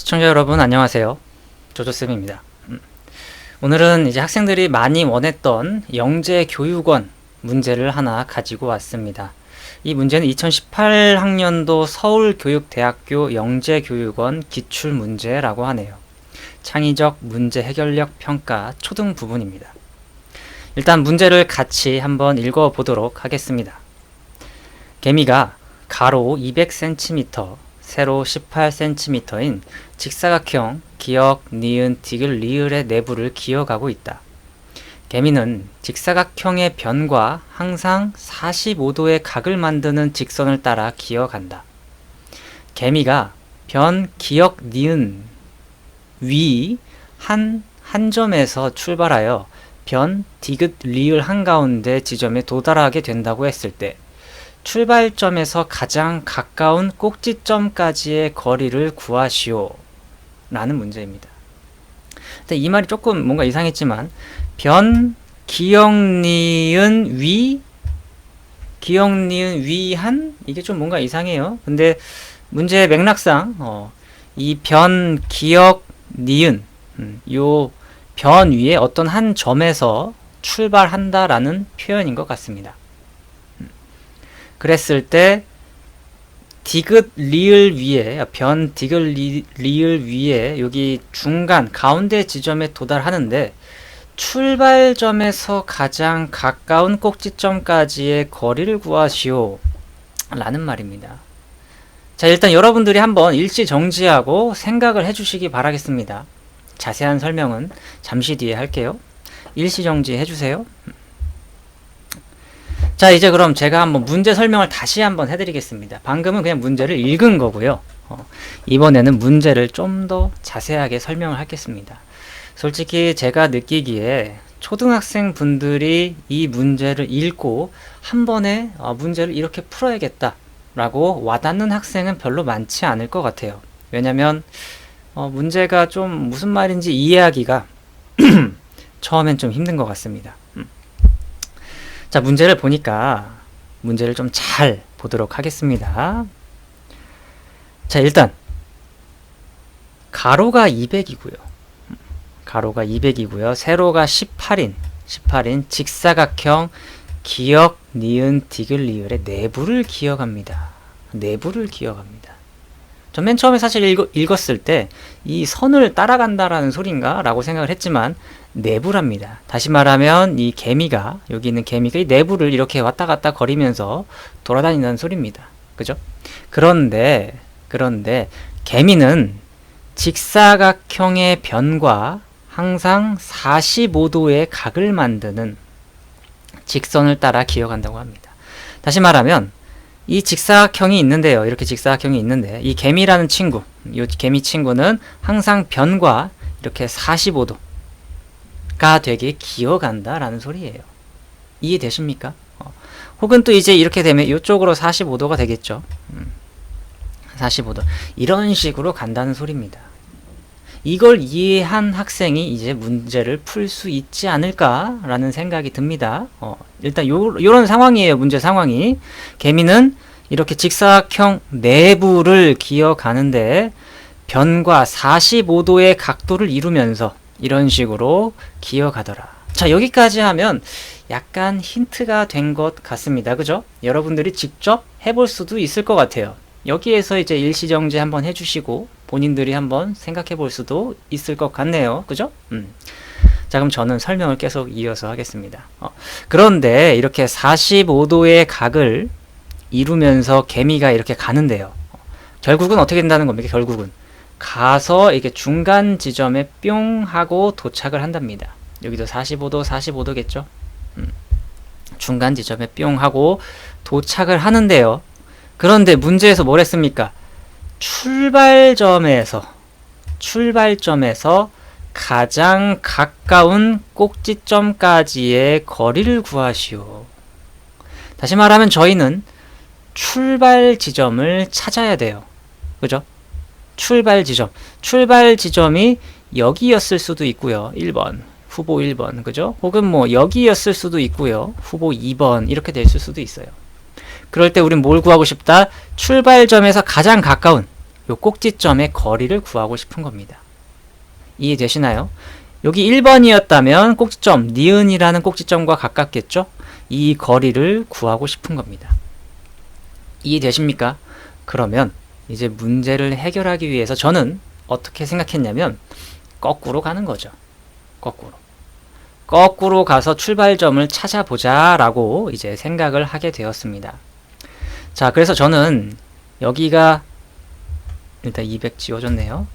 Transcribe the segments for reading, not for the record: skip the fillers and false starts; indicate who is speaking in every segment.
Speaker 1: 시청자 여러분 안녕하세요. 조조쌤입니다. 오늘은 이제 학생들이 많이 원했던 영재교육원 문제를 하나 가지고 왔습니다. 이 문제는 2018학년도 서울교육대학교 영재교육원 기출문제라고 하네요. 창의적 문제 해결력 평가 초등 부분입니다. 일단 문제를 같이 한번 읽어보도록 하겠습니다. 개미가 가로 200cm, 세로 18cm인 직사각형 기역, 니은, 디귿, 리을의 내부를 기어가고 있다. 개미는 직사각형의 변과 항상 45도의 각을 만드는 직선을 따라 기어간다. 개미가 변, 기역, 니은 위 한 점에서 출발하여 변, 디귿, 리을 한가운데 지점에 도달하게 된다고 했을 때 출발점에서 가장 가까운 꼭지점까지의 거리를 구하시오 라는 문제입니다. 근데 이 말이 조금 뭔가 이상했지만 변, 기역, 니은, 위 한 이게 좀 뭔가 이상해요. 근데 문제의 맥락상 이 변, 기역, 니은 요 변 위에 어떤 한 점에서 출발한다 라는 표현인 것 같습니다. 그랬을 때 디귿 리을 위에 변 디귿 리을 위에 여기 중간 가운데 지점에 도달하는데 출발점에서 가장 가까운 꼭지점까지의 거리를 구하시오 라는 말입니다. 자, 일단 여러분들이 한번 일시 정지하고 생각을 해주시기 바라겠습니다. 자세한 설명은 잠시 뒤에 할게요. 일시 정지 해주세요. 자, 이제 그럼 제가 한번 문제 설명을 다시 한번 해드리겠습니다. 방금은 그냥 문제를 읽은 거고요. 이번에는 문제를 좀 더 자세하게 설명을 하겠습니다. 솔직히 제가 느끼기에 초등학생 분들이 이 문제를 읽고 한 번에 문제를 이렇게 풀어야겠다 라고 와닿는 학생은 별로 많지 않을 것 같아요. 왜냐면 문제가 좀 무슨 말인지 이해하기가 처음엔 좀 힘든 것 같습니다. 자, 문제를 보니까 문제를 좀 잘 보도록 하겠습니다. 자, 일단 가로가 200이고요. 가로가 200이고요. 세로가 18인 직사각형 기역, 니은, 디귿, 리을의 내부를 기억합니다. 내부를 기억합니다. 전 맨 처음에 사실 읽었을 때 이 선을 따라간다라는 소린가? 라고 생각을 했지만 내부랍니다. 다시 말하면 이 개미가, 여기 있는 개미가 이 내부를 이렇게 왔다 갔다 거리면서 돌아다닌다는 소리입니다. 그죠? 그런데 개미는 직사각형의 변과 항상 45도의 각을 만드는 직선을 따라 기어간다고 합니다. 다시 말하면 이 직사각형이 있는데요. 이렇게 직사각형이 있는데 이 개미라는 친구, 이 개미 친구는 항상 변과 이렇게 45도가 되게 기어간다라는 소리예요. 이해되십니까? 혹은 또 이제 이렇게 되면 이쪽으로 45도가 되겠죠. 45도. 이런 식으로 간다는 소리입니다. 이걸 이해한 학생이 이제 문제를 풀 수 있지 않을까라는 생각이 듭니다. 일단 요런 상황이에요. 문제 상황이. 개미는 이렇게 직사각형 내부를 기어가는데 변과 45도의 각도를 이루면서 이런 식으로 기어가더라. 자, 여기까지 하면 약간 힌트가 된 것 같습니다. 그죠? 여러분들이 직접 해볼 수도 있을 것 같아요. 여기에서 이제 일시정지 한번 해주시고 본인들이 한번 생각해 볼 수도 있을 것 같네요. 그죠? 자, 그럼 저는 설명을 계속 이어서 하겠습니다. 그런데 이렇게 45도의 각을 이루면서 개미가 이렇게 가는데요. 결국은 어떻게 된다는 겁니까? 결국은 가서 이렇게 중간 지점에 뿅 하고 도착을 한답니다. 여기도 45도겠죠? 중간 지점에 뿅 하고 도착을 하는데요. 그런데 문제에서 뭘 했습니까? 출발점에서 가장 가까운 꼭지점까지의 거리를 구하시오. 다시 말하면 저희는 출발 지점을 찾아야 돼요. 그죠? 출발 지점이 여기였을 수도 있고요. 1번, 후보 1번, 그죠? 혹은 뭐 여기였을 수도 있고요. 후보 2번 이렇게 됐을 수도 있어요. 그럴 때 우린 뭘 구하고 싶다? 출발점에서 가장 가까운 요 꼭지점의 거리를 구하고 싶은 겁니다. 이해되시나요? 여기 1번이었다면 꼭지점, 니은이라는 꼭지점과 가깝겠죠? 이 거리를 구하고 싶은 겁니다. 이해되십니까? 그러면 이제 문제를 해결하기 위해서 저는 어떻게 생각했냐면 거꾸로 가는 거죠. 거꾸로 가서 출발점을 찾아보자 라고 이제 생각을 하게 되었습니다. 자, 그래서 저는 여기가 일단 200 지워졌네요.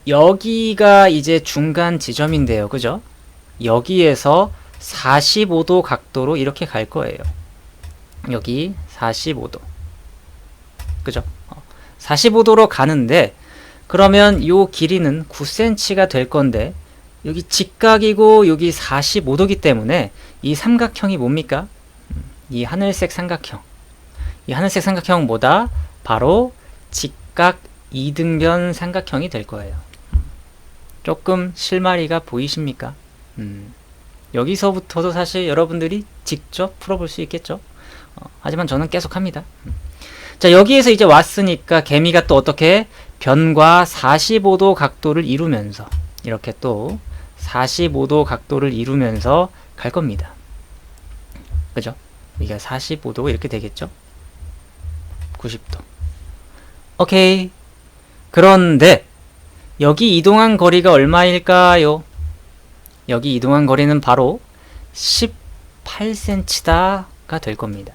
Speaker 1: 여기가 이제 중간 지점인데요. 그죠? 여기에서 45도 각도로 이렇게 갈 거예요. 여기 45도. 그죠? 45도로 가는데 그러면 요 길이는 9cm가 될 건데 여기 직각이고 여기 45도기 때문에 이 삼각형이 뭡니까? 이 하늘색 삼각형. 이 하늘색 삼각형 뭐다? 바로 직각 이등변 삼각형이 될 거예요. 조금 실마리가 보이십니까? 여기서부터도 사실 여러분들이 직접 풀어볼 수 있겠죠? 하지만 저는 계속 합니다. 자, 여기에서 이제 왔으니까 개미가 또 어떻게 변과 45도 각도를 이루면서 이렇게 또 45도 각도를 이루면서 갈 겁니다. 그죠? 여기가 45도 이렇게 되겠죠? 90도. 오케이. 그런데 여기 이동한 거리가 얼마일까요? 여기 이동한 거리는 바로 18cm다가 될 겁니다.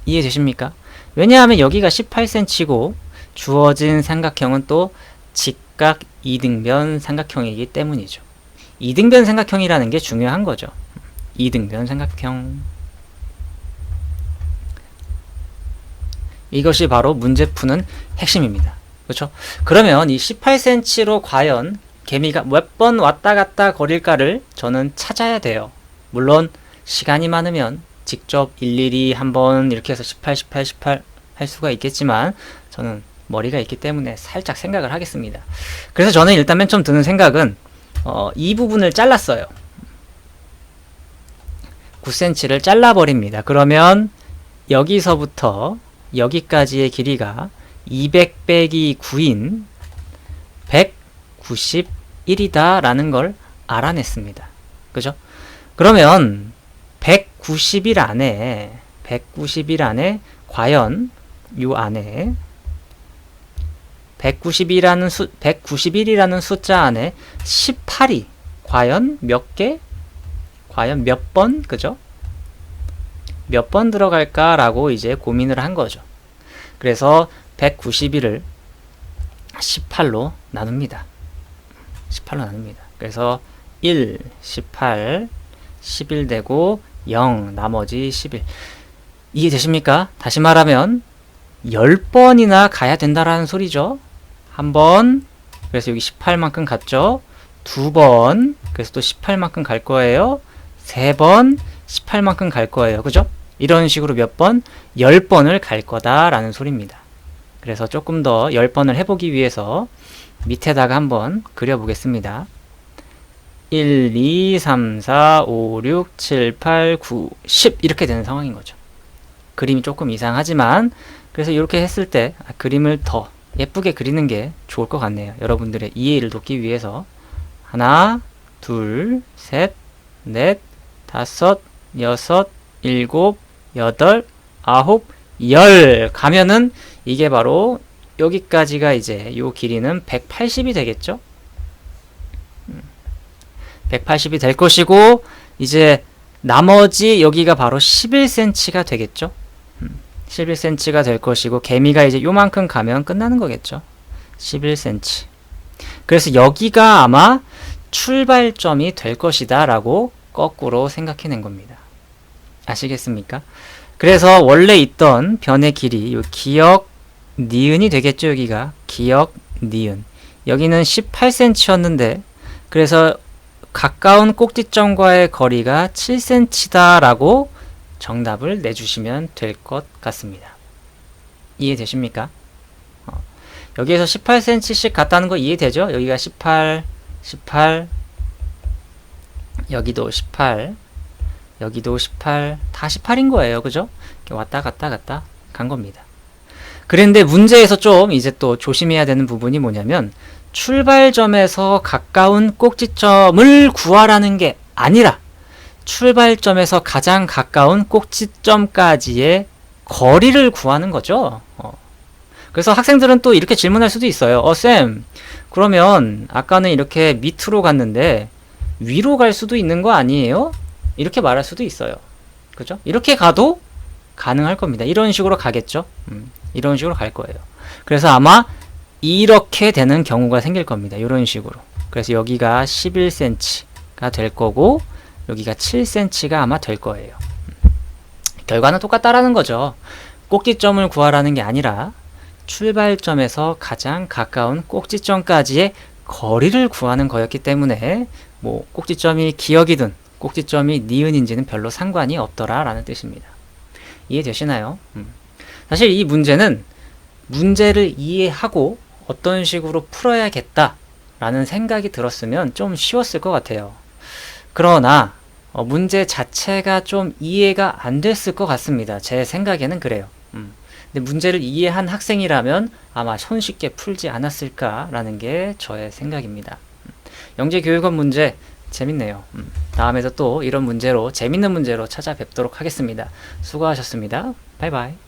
Speaker 1: 이해되십니까? 왜냐하면 여기가 18cm고 주어진 삼각형은 또 직각 이등변 삼각형이기 때문이죠. 이등변 삼각형이라는 게 중요한 거죠. 이등변 삼각형. 이것이 바로 문제 푸는 핵심입니다. 그렇죠? 그러면 이 18cm로 과연 개미가 몇 번 왔다 갔다 거릴까를 저는 찾아야 돼요. 물론 시간이 많으면 직접 일일이 한번 이렇게 해서 18 할 수가 있겠지만 저는 머리가 있기 때문에 살짝 생각을 하겠습니다. 그래서 저는 일단 맨 처음 드는 생각은 이 부분을 잘랐어요. 9cm를 잘라버립니다. 그러면 여기서부터 여기까지의 길이가 200 빼기 9인 191이다 라는 걸 알아냈습니다. 그죠? 그러면 191 안에 과연 요 안에 191이라는 숫자 안에 18이 과연 몇 개? 과연 몇 번? 그죠? 몇 번 들어갈까라고 이제 고민을 한 거죠. 그래서 191을 18로 나눕니다. 18로 나눕니다. 그래서 1, 18, 11 되고 0, 나머지 11. 이해되십니까? 다시 말하면 10번이나 가야 된다라는 소리죠. 한 번, 그래서 여기 18만큼 갔죠. 두 번, 그래서 또 18만큼 갈 거예요. 세 번, 18만큼 갈 거예요. 그죠? 이런 식으로 몇 번? 10번을 갈 거다라는 소리입니다. 그래서 조금 더 10번을 해보기 위해서 밑에다가 한번 그려보겠습니다. 1, 2, 3, 4, 5, 6, 7, 8, 9, 10 이렇게 되는 상황인 거죠. 그림이 조금 이상하지만 그래서 이렇게 했을 때 그림을 더 예쁘게 그리는 게 좋을 것 같네요. 여러분들의 이해를 돕기 위해서 하나, 둘, 셋, 넷, 다섯, 여섯, 일곱, 여덟, 아홉, 열 가면은 이게 바로 여기까지가 이제 요 길이는 180이 되겠죠? 180이 될 것이고 이제 나머지 여기가 바로 11cm가 되겠죠? 11cm가 될 것이고 개미가 이제 요만큼 가면 끝나는 거겠죠? 11cm. 그래서 여기가 아마 출발점이 될 것이다 라고 거꾸로 생각해낸 겁니다. 아시겠습니까? 그래서 원래 있던 변의 길이 요 기역 니은이 되겠죠. 여기가 기역 니은. 여기는 18cm였는데 그래서 가까운 꼭지점과의 거리가 7cm다 라고 정답을 내주시면 될 것 같습니다. 이해되십니까? 여기에서 18cm씩 갔다는 거 이해되죠? 여기가 18, 18, 여기도 18, 여기도 18, 다 18인 거예요. 그죠? 이렇게 왔다 갔다 간 겁니다. 그런데 문제에서 좀 이제 또 조심해야 되는 부분이 뭐냐면 출발점에서 가까운 꼭지점을 구하라는 게 아니라 출발점에서 가장 가까운 꼭지점까지의 거리를 구하는 거죠. 그래서 학생들은 또 이렇게 질문할 수도 있어요. 쌤, 그러면 아까는 이렇게 밑으로 갔는데 위로 갈 수도 있는 거 아니에요? 이렇게 말할 수도 있어요. 그죠? 이렇게 가도 가능할 겁니다. 이런 식으로 가겠죠? 이런 식으로 갈 거예요. 그래서 아마 이렇게 되는 경우가 생길 겁니다. 이런 식으로. 그래서 여기가 11cm가 될 거고 여기가 7cm가 아마 될 거예요. 결과는 똑같다라는 거죠. 꼭지점을 구하라는 게 아니라 출발점에서 가장 가까운 꼭지점까지의 거리를 구하는 거였기 때문에 뭐 꼭지점이 기역이든 꼭지점이 니은인지는 별로 상관이 없더라라는 뜻입니다. 이해되시나요? 사실 이 문제는 문제를 이해하고 어떤 식으로 풀어야겠다라는 생각이 들었으면 좀 쉬웠을 것 같아요. 그러나 문제 자체가 좀 이해가 안 됐을 것 같습니다. 제 생각에는 그래요. 근데 문제를 이해한 학생이라면 아마 손쉽게 풀지 않았을까라는 게 저의 생각입니다. 영재교육원 문제 재밌네요. 다음에도 또 이런 문제로 재밌는 문제로 찾아뵙도록 하겠습니다. 수고하셨습니다. 바이바이.